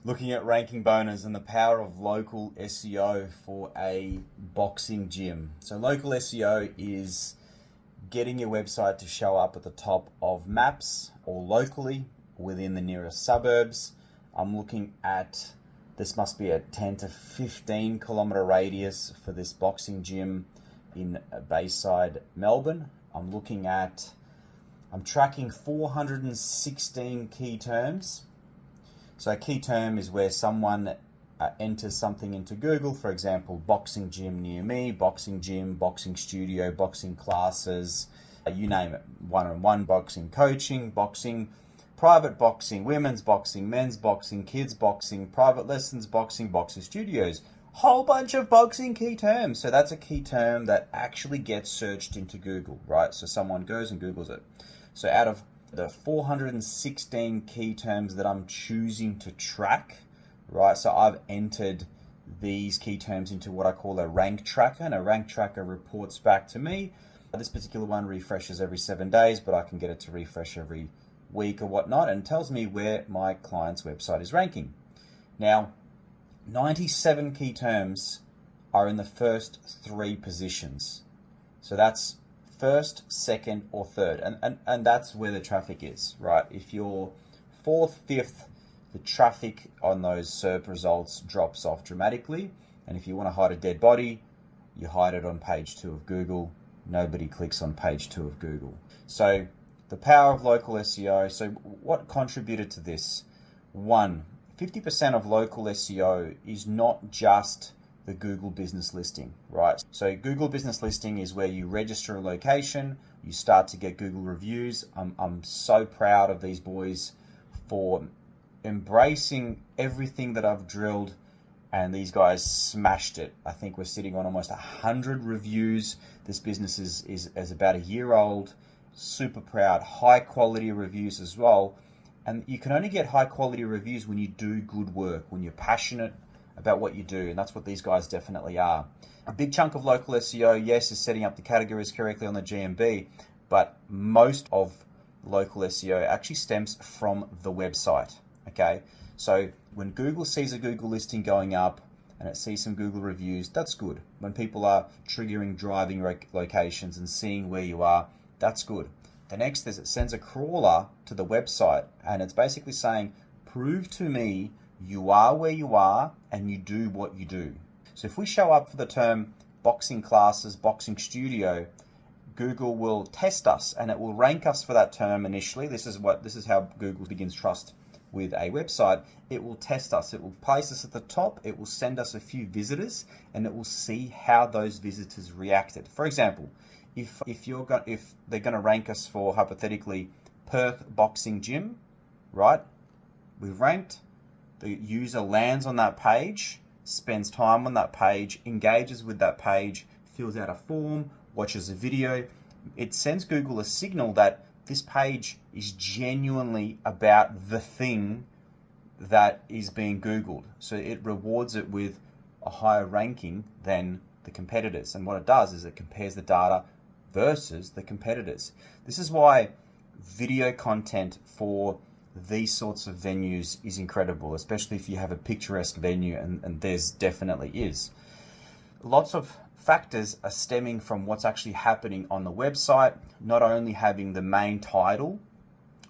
Looking at ranking bonus and the power of local SEO for a boxing gym. So local SEO is getting your website to show up at the top of maps or locally within the nearest suburbs. I'm looking at, this must be a 10 to 15 kilometer radius for this boxing gym in Bayside, Melbourne. I'm tracking 416 key terms. So a key term is where someone enters something into Google, for example, boxing gym near me, boxing gym, boxing studio, boxing classes, you name it, one-on-one boxing coaching, boxing, private boxing, women's boxing, men's boxing, kids boxing, private lessons boxing, boxing studios, whole bunch of boxing key terms. So that's a key term that actually gets searched into Google, right? So someone goes and Googles it. So out of the 416 key terms that I'm choosing to track, right? So I've entered these key terms into what I call a rank tracker, and a rank tracker reports back to me. This particular one refreshes every 7 days, but I can get it to refresh every week or whatnot, and tells me where my client's website is ranking. Now, 97 key terms are in the first 3 positions. So that's first, second, or third. And that's where the traffic is, right? If you're 4th, 5th, the traffic on those SERP results drops off dramatically. And if you want to hide a dead body, you hide it on page 2 of Google. Nobody clicks on page 2 of Google. So the power of local SEO. So what contributed to this? 1, 50% of local SEO is not just the Google business listing, right? So Google business listing is where you register a location, you start to get Google reviews. I'm so proud of these boys for embracing everything that I've drilled, and these guys smashed it. I think we're sitting on almost 100 reviews. This business is about a year old. Super proud. High quality reviews as well. And you can only get high quality reviews when you do good work, when you're passionate about what you do, and that's what these guys definitely are. A big chunk of local SEO, yes, is setting up the categories correctly on the GMB, but most of local SEO actually stems from the website, okay? So when Google sees a Google listing going up and it sees some Google reviews, that's good. When people are triggering driving locations and seeing where you are, that's good. The next is it sends a crawler to the website, and it's basically saying, prove to me you are where you are and you do what you do. So if we show up for the term boxing classes, boxing studio, Google will test us and it will rank us for that term initially. This is how Google begins trust with a website. It will test us. It will place us at the top. It will send us a few visitors, and it will see how those visitors reacted. For example, if they're going to rank us for, hypothetically, Perth boxing gym, right? We've ranked. The user lands on that page, spends time on that page, engages with that page, fills out a form, watches a video. It sends Google a signal that this page is genuinely about the thing that is being Googled. So it rewards it with a higher ranking than the competitors. And what it does is it compares the data versus the competitors. This is why video content for these sorts of venues is incredible, especially if you have a picturesque venue, and there's definitely is. Lots of factors are stemming from what's actually happening on the website, not only having the main title,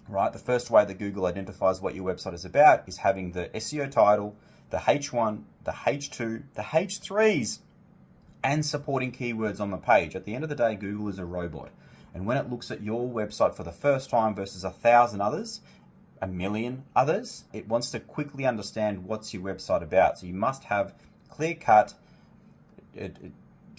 right? The first way that Google identifies what your website is about is having the SEO title, the H1, the H2, the H3s, and supporting keywords on the page. At the end of the day, Google is a robot. And when it looks at your website for the first time versus 1,000 others, 1,000,000 others, it wants to quickly understand what's your website about. So you must have clear-cut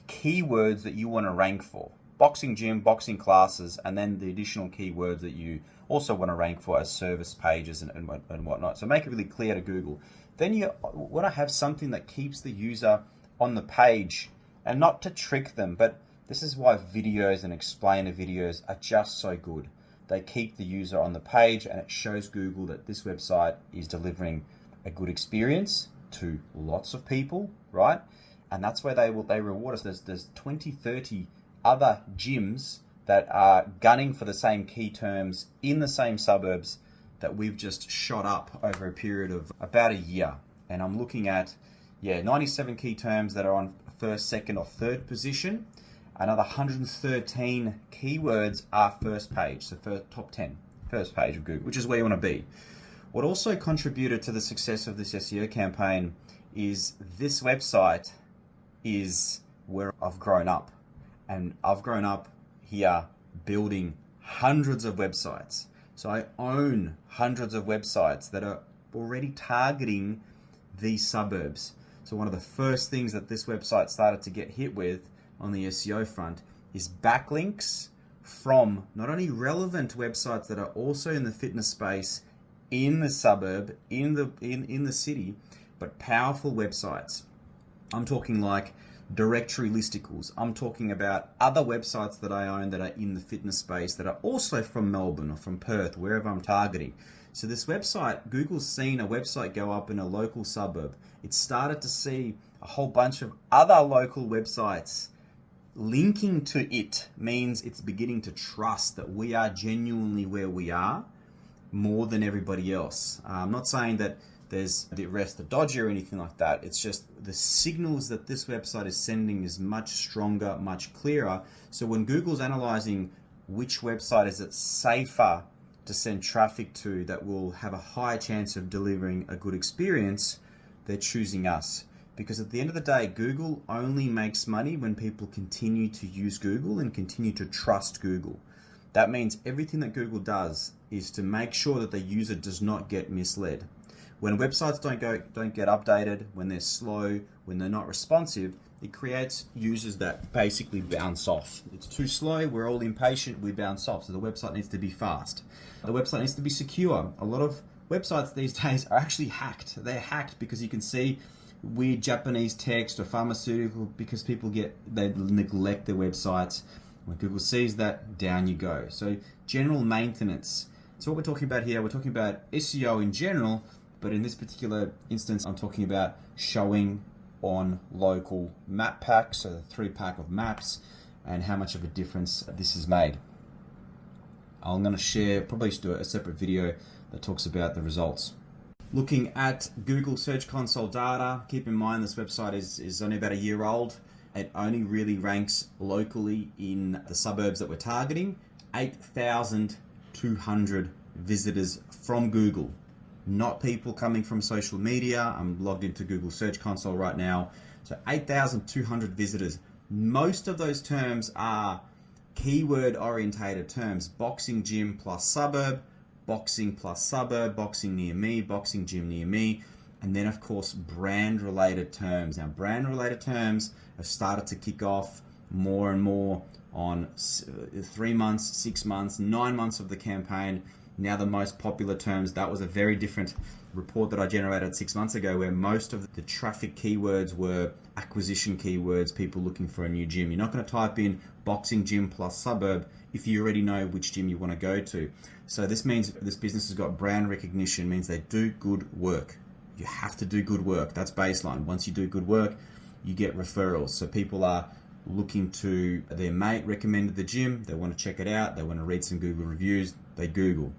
keywords that you want to rank for. Boxing gym, boxing classes, and then the additional keywords that you also want to rank for as service pages and whatnot. So make it really clear to Google. Then you want to have something that keeps the user on the page, and not to trick them, but this is why videos and explainer videos are just so good. They keep the user on the page, and it shows Google that this website is delivering a good experience to lots of people, right? And that's where they reward us. There's 20, 30 other gyms that are gunning for the same key terms in the same suburbs that we've just shot up over a period of about a year. And I'm looking at, 97 key terms that are on first, second, or third position. Another 113 keywords are first page, so first, top 10, first page of Google, which is where you want to be. What also contributed to the success of this SEO campaign is this website is where I've grown up. And I've grown up here building hundreds of websites. So I own hundreds of websites that are already targeting these suburbs. So one of the first things that this website started to get hit with on the SEO front is backlinks from not only relevant websites that are also in the fitness space, in the suburb, in the city, but powerful websites. I'm talking like directory listicles. I'm talking about other websites that I own that are in the fitness space that are also from Melbourne or from Perth, wherever I'm targeting. So this website, Google's seen a website go up in a local suburb. It started to see a whole bunch of other local websites linking to it. Means it's beginning to trust that we are genuinely where we are more than everybody else. I'm not saying that there's the rest are dodgy or anything like that. It's just the signals that this website is sending is much stronger, much clearer. So when Google's analyzing which website is it safer to send traffic to that will have a higher chance of delivering a good experience, they're choosing us. Because at the end of the day, Google only makes money when people continue to use Google and continue to trust Google. That means everything that Google does is to make sure that the user does not get misled. When websites don't get updated, when they're slow, when they're not responsive, it creates users that basically bounce off. It's too slow, we're all impatient, we bounce off. So the website needs to be fast. The website needs to be secure. A lot of websites these days are actually hacked. They're hacked because you can see weird Japanese text or pharmaceutical because people they neglect their websites. When Google sees that, down you go. So general maintenance. So what we're talking about here, we're talking about SEO in general, but in this particular instance, I'm talking about showing on local map packs, so the 3-pack of maps, and how much of a difference this has made. I'm going to share, probably do a separate video that talks about the results. Looking at Google Search Console data, keep in mind this website is only about a year old. It only really ranks locally in the suburbs that we're targeting. 8,200 visitors from Google, not people coming from social media. I'm logged into Google Search Console right now. So 8,200 visitors. Most of those terms are keyword orientated terms. Boxing gym plus suburb, boxing plus suburb, boxing near me, boxing gym near me. And then of course, brand related terms. Now brand related terms have started to kick off more and more on 3 months, 6 months, 9 months of the campaign. Now the most popular terms, that was a very different report that I generated 6 months ago where most of the traffic keywords were acquisition keywords, people looking for a new gym. You're not going to type in boxing gym plus suburb if you already know which gym you want to go to. So this means this business has got brand recognition, means they do good work. You have to do good work. That's baseline. Once you do good work, you get referrals. So people are looking to, their mate recommended the gym, they want to check it out, they want to read some Google reviews, they Google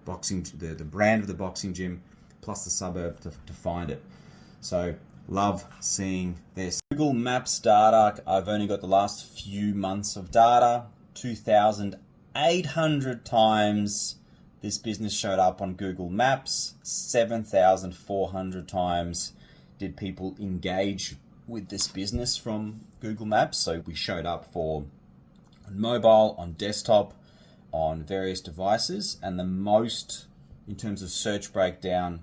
boxing, the brand of the boxing gym plus the suburb to find it. So love seeing this. Google Maps data, I've only got the last few months of data. 2,800 times this business showed up on Google Maps. 7,400 times did people engage with this business from Google Maps. So we showed up for on mobile, on desktop, on various devices, and the most in terms of search breakdown,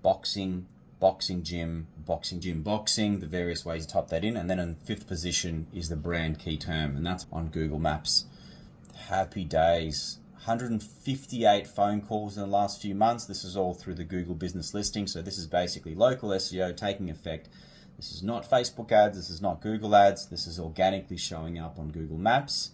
boxing, boxing gym, the various ways to type that in, and then in 5th position is the brand key term, and that's on Google Maps. Happy days. 158 phone calls in the last few months. This is all through the Google business listing, so this is basically local SEO taking effect. This is not Facebook ads, this is not Google ads, this is organically showing up on Google Maps.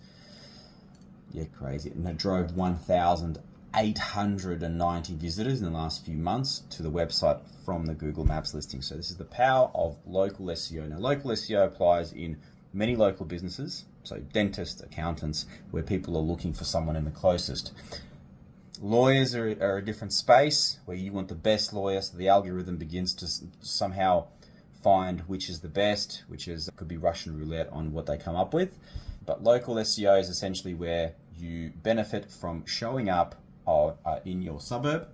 Yeah, crazy. And it drove 1,890 visitors in the last few months to the website from the Google Maps listing. So this is the power of local SEO. Now, local SEO applies in many local businesses, so dentists, accountants, where people are looking for someone in the closest. Lawyers are a different space where you want the best lawyer, so the algorithm begins to somehow find which is the best, could be Russian roulette on what they come up with. But local SEO is essentially where you benefit from showing up in your suburb,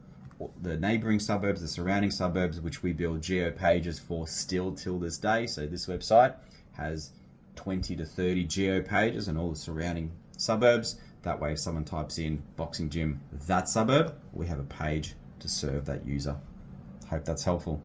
the neighboring suburbs, the surrounding suburbs, which we build geo pages for still till this day. So this website has 20 to 30 geo pages and all the surrounding suburbs. That way, if someone types in boxing gym, that suburb, we have a page to serve that user. Hope that's helpful.